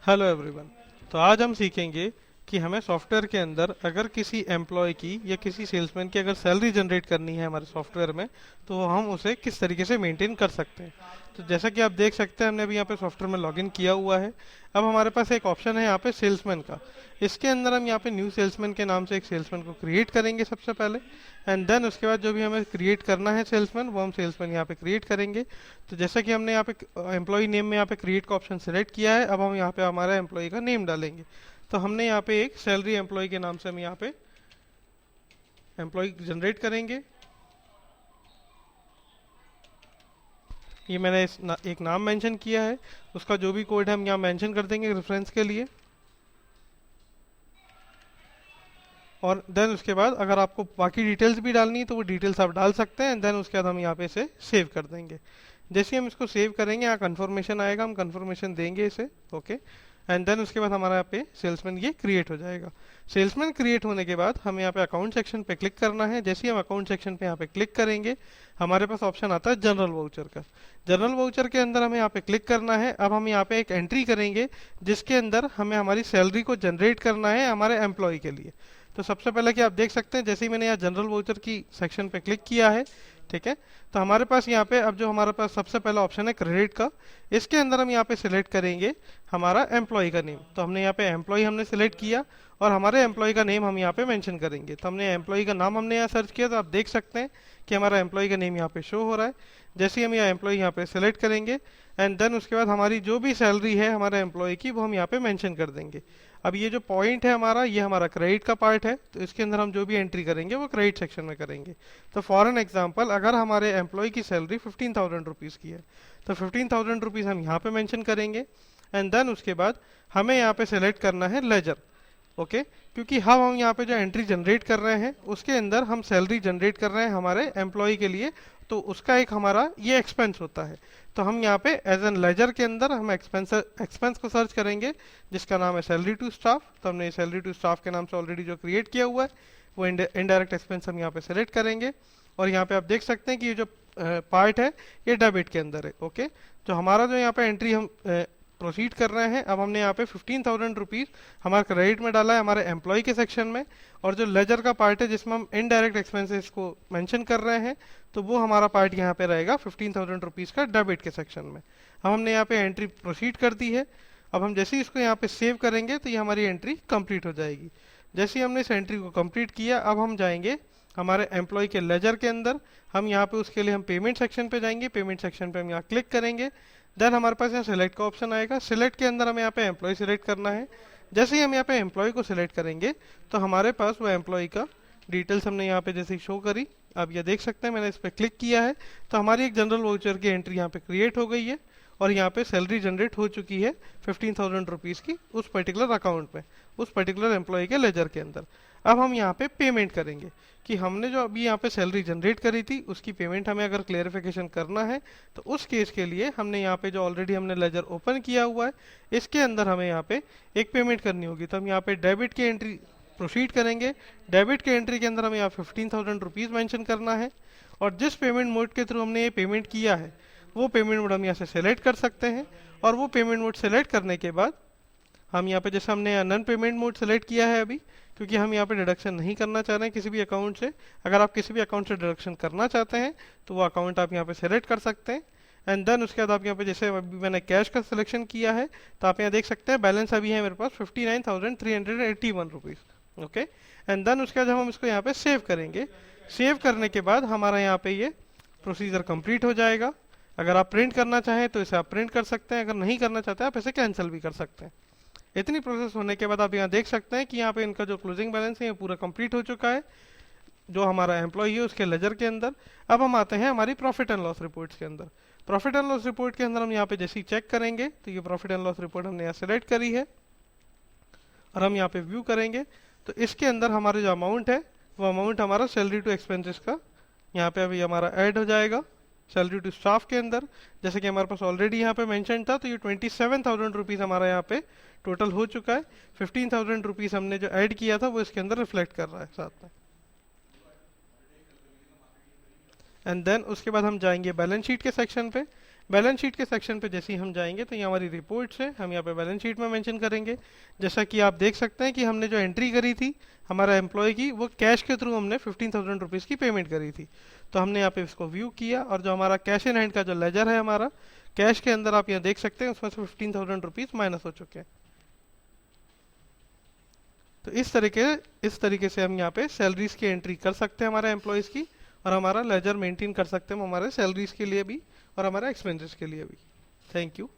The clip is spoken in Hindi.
Hello everyone. तो आज हम सीखेंगे कि हमें सॉफ्टवेयर के अंदर अगर किसी एम्प्लॉय की या किसी सेल्समैन की अगर सैलरी जनरेट करनी है हमारे सॉफ्टवेयर में, तो हम उसे किस तरीके से मेंटेन कर सकते हैं। तो जैसा कि आप देख सकते हैं, हमने अभी यहाँ पे सॉफ्टवेयर में लॉगिन किया हुआ है। अब हमारे पास एक ऑप्शन है यहाँ पे सेल्समैन का। इसके अंदर हम यहाँ पे न्यू सेल्समैन के नाम से एक सेल्समैन को क्रिएट करेंगे सबसे पहले। एंड देन उसके बाद जो भी हमें क्रिएट करना है सेल्समैन, वो हम सेल्समैन यहाँ पे क्रिएट करेंगे। तो जैसा कि हमने यहाँ पे एम्प्लॉय नेम में यहाँ पे क्रिएट का ऑप्शन सेलेक्ट किया है, अब हम यहाँ पे हमारा एम्प्लॉय का नेम डालेंगे। तो हमने यहाँ पे एक सैलरी एम्प्लॉय के नाम से हम यहाँ पे एम्प्लॉय जनरेट करेंगे। ये मैंने एक नाम मेंशन किया है, उसका जो भी कोड है हम यहाँ मेंशन कर देंगे रेफरेंस के लिए। और देन उसके बाद अगर आपको बाकी डिटेल्स भी डालनी है तो वो डिटेल्स आप डाल सकते हैं। देन उसके बाद हम यहाँ पे इसे सेव कर देंगे। जैसे हम इसको सेव करेंगे, यहाँ कंफर्मेशन आएगा, हम कंफर्मेशन देंगे इसे। ओके। एंड देन उसके बाद हमारा यहाँ पे सेल्समैन ये क्रिएट हो जाएगा। सेल्समैन क्रिएट होने के बाद हमें यहाँ पे अकाउंट सेक्शन पे क्लिक करना है। जैसे ही हम अकाउंट सेक्शन पे यहाँ पे क्लिक करेंगे, हमारे पास ऑप्शन आता है जनरल वाउचर का। जनरल वाउचर के अंदर हमें यहाँ पे क्लिक करना है। अब हम यहाँ पे एक एंट्री करेंगे जिसके अंदर हमें हमारी सैलरी को जनरेट करना है हमारे एम्प्लॉय के लिए। तो सबसे पहले कि आप देख सकते हैं, जैसे ही मैंने यहाँ जनरल वाउचर की सेक्शन पे क्लिक किया है, ठीक है, तो हमारे पास यहाँ पे अब जो हमारे पास सबसे पहला ऑप्शन है क्रेडिट का, इसके अंदर हम यहाँ पे सिलेक्ट करेंगे हमारा एम्प्लॉय का नेम। तो हमने यहाँ पे एम्प्लॉय हमने सिलेक्ट किया और हमारे एम्प्लॉय का नेम हम यहाँ पे मेंशन करेंगे। तो हमने एम्प्लॉय का नाम हमने यहाँ सर्च किया, तो आप देख सकते हैं कि हमारा एम्प्लॉय का नेम यहाँ पे शो हो रहा है। जैसे ही हम यहाँ एम्प्लॉय यहाँ पे सिलेक्ट करेंगे, एंड देन उसके बाद हमारी जो भी सैलरी है हमारे एम्प्लॉय की, वो हम यहाँ पे मेंशन कर देंगे। अब ये जो पॉइंट है हमारा, ये हमारा क्रेडिट का पार्ट है, तो इसके अंदर हम जो भी एंट्री करेंगे वो क्रेडिट सेक्शन में करेंगे। तो फॉर एन एग्जांपल, अगर हमारे एम्प्लॉय की सैलरी 15,000 रुपीज़ की है, तो 15,000 रुपीज़ हम यहाँ पे मेंशन करेंगे। एंड देन उसके बाद हमें यहाँ पे सेलेक्ट करना है लेजर। ओके, क्योंकि हम यहाँ पे जो एंट्री जनरेट कर रहे हैं उसके अंदर हम सैलरी जनरेट कर रहे हैं हमारे एम्प्लॉय के लिए, तो उसका एक हमारा ये एक्सपेंस होता है। तो हम यहाँ पे एज एन लेजर के अंदर हम एक्सपेंस को सर्च करेंगे जिसका नाम है सैलरी टू स्टाफ। तो हमने सैलरी टू स्टाफ के नाम से ऑलरेडी जो क्रिएट किया हुआ है, वो इनडायरेक्ट एक्सपेंस हम यहाँ पे सेलेक्ट करेंगे। और यहाँ पे आप देख सकते हैं कि ये जो पार्ट है ये डेबिट के अंदर है। ओके, तो हमारा जो यहाँ पे एंट्री हम प्रोसीड कर रहे हैं, अब हमने यहाँ पे 15,000 रुपीज़ हमारे क्रेडिट में डाला है हमारे एम्प्लॉय के सेक्शन में। और जो लेजर का पार्ट है जिसमें हम इनडायरेक्ट एक्सपेंसेस को मेंशन कर रहे हैं, तो वो हमारा पार्ट यहाँ पे रहेगा 15,000 रुपीज़ का डेबिट के सेक्शन में। अब हमने यहाँ पे एंट्री प्रोसीड कर दी है। अब हम जैसे ही इसको यहाँ पे सेव करेंगे तो ये हमारी एंट्री कंप्लीट हो जाएगी। जैसे ही हमने इस एंट्री को कंप्लीट किया, अब हम जाएंगे हमारे एम्प्लॉय के लेजर के अंदर। हम यहाँ पे उसके लिए हम पेमेंट सेक्शन पे जाएंगे। पेमेंट सेक्शन पे हम यहाँ क्लिक करेंगे। देन हमारे पास यहाँ सिलेक्ट का ऑप्शन आएगा। सिलेक्ट के अंदर हमें यहाँ पे एम्प्लॉय सिलेक्ट करना है। जैसे ही हम यहाँ पे एम्प्लॉय को सिलेक्ट करेंगे, तो हमारे पास वो एम्प्लॉय का डिटेल्स हमने यहाँ पे जैसे शो करी, आप ये देख सकते हैं मैंने इस पर क्लिक किया है, तो हमारी एक जनरल वाउचर की एंट्री यहाँ पे क्रिएट हो गई है। और यहाँ पे सैलरी जनरेट हो चुकी है 15,000 रुपीज़ की उस पर्टिकुलर अकाउंट में, उस पर्टिकुलर एम्प्लॉय के लेजर के अंदर। अब हम यहाँ पे पेमेंट करेंगे कि हमने जो अभी यहाँ पे सैलरी जनरेट करी थी उसकी पेमेंट हमें अगर क्लेरिफिकेशन करना है, तो उस केस के लिए हमने यहाँ पे जो ऑलरेडी हमने लेजर ओपन किया हुआ है, इसके अंदर हमें यहाँ पे एक पेमेंट करनी होगी। तो हम यहाँ पे डेबिट की एंट्री प्रोसीड करेंगे। डेबिट के एंट्री के अंदर हमें यहाँ 15,000 रुपीज़ मैंशन करना है। और जिस पेमेंट मोड के थ्रू हमने ये पेमेंट किया है, वो पेमेंट मोड हम यहाँ से सेलेक्ट कर सकते हैं। और वो पेमेंट मोड सेलेक्ट करने के बाद हम यहाँ पे, जैसे हमने नन पेमेंट मोड सेलेक्ट किया है अभी, क्योंकि हम यहाँ पे डिडक्शन नहीं करना चाह रहे हैं किसी भी अकाउंट से। अगर आप किसी भी अकाउंट से डिडक्शन करना चाहते हैं तो वो अकाउंट आप यहाँ पे सेलेक्ट कर सकते हैं। एंड देन उसके बाद आप यहाँ पे, जैसे अभी मैंने कैश का सिलेक्शन किया है, तो आप यहाँ देख सकते हैं बैलेंस अभी है मेरे पास 59,381 रुपीज़। ओके, एंड देन उसके बाद हम इसको यहाँ पे सेव करेंगे। सेव करने के बाद हमारा यहाँ पे ये प्रोसीजर कंप्लीट हो जाएगा। अगर आप प्रिंट करना चाहें तो इसे आप प्रिंट कर सकते हैं, अगर नहीं करना चाहते आप इसे कैंसिल भी कर सकते हैं। इतनी प्रोसेस होने के बाद आप यहाँ देख सकते हैं कि यहाँ पे इनका जो क्लोजिंग बैलेंस है ये पूरा कंप्लीट हो चुका है, जो हमारा एम्प्लॉय है उसके लेजर के अंदर। अब हम आते हैं हमारी प्रॉफिट एंड लॉस रिपोर्ट्स के अंदर। प्रॉफिट एंड लॉस रिपोर्ट के अंदर हम यहाँ पे जैसे ही चेक करेंगे, तो ये प्रॉफिट एंड लॉस रिपोर्ट हमने यहाँ सेलेक्ट करी है और हम यहाँ पे व्यू करेंगे। तो इसके अंदर हमारा जो अमाउंट है, वो अमाउंट हमारा सैलरी टू एक्सपेंसेस का यहाँ पे अभी हमारा ऐड हो जाएगा सैलरी टू स्टाफ के अंदर। जैसे कि हमारे पास ऑलरेडी यहाँ पे मेंशन था, तो ये 27,000 रुपीज़ हमारा यहाँ पे टोटल हो चुका है। 15,000 रुपीज़ हमने जो ऐड किया था वो इसके अंदर रिफ्लेक्ट कर रहा है साथ में। एंड देन उसके बाद हम जाएंगे बैलेंस शीट के सेक्शन पे। बैलेंस शीट के सेक्शन पे जैसे ही हम जाएंगे तो ये हमारी रिपोर्ट्स है, हम यहाँ पे बैलेंस शीट में मेंशन करेंगे। जैसा कि आप देख सकते हैं कि हमने जो एंट्री करी थी हमारा एम्प्लॉय की, वो कैश के थ्रू हमने 15,000 रुपीज़ की पेमेंट करी थी। तो हमने यहाँ पे इसको व्यू किया, और जो हमारा कैश इन हैंड का जो लेजर है हमारा, कैश के अंदर आप यहाँ देख सकते हैं उसमें से 15,000 रुपीज़ माइनस हो चुके हैं। तो इस तरीके से हम यहाँ पे सैलरीज की एंट्री कर सकते हैं हमारे एम्प्लॉयज़ की, और हमारा लेजर मेंटेन कर सकते हैं हमारे सैलरीज के लिए भी और हमारे एक्सपेंसेस के लिए भी। Thank you.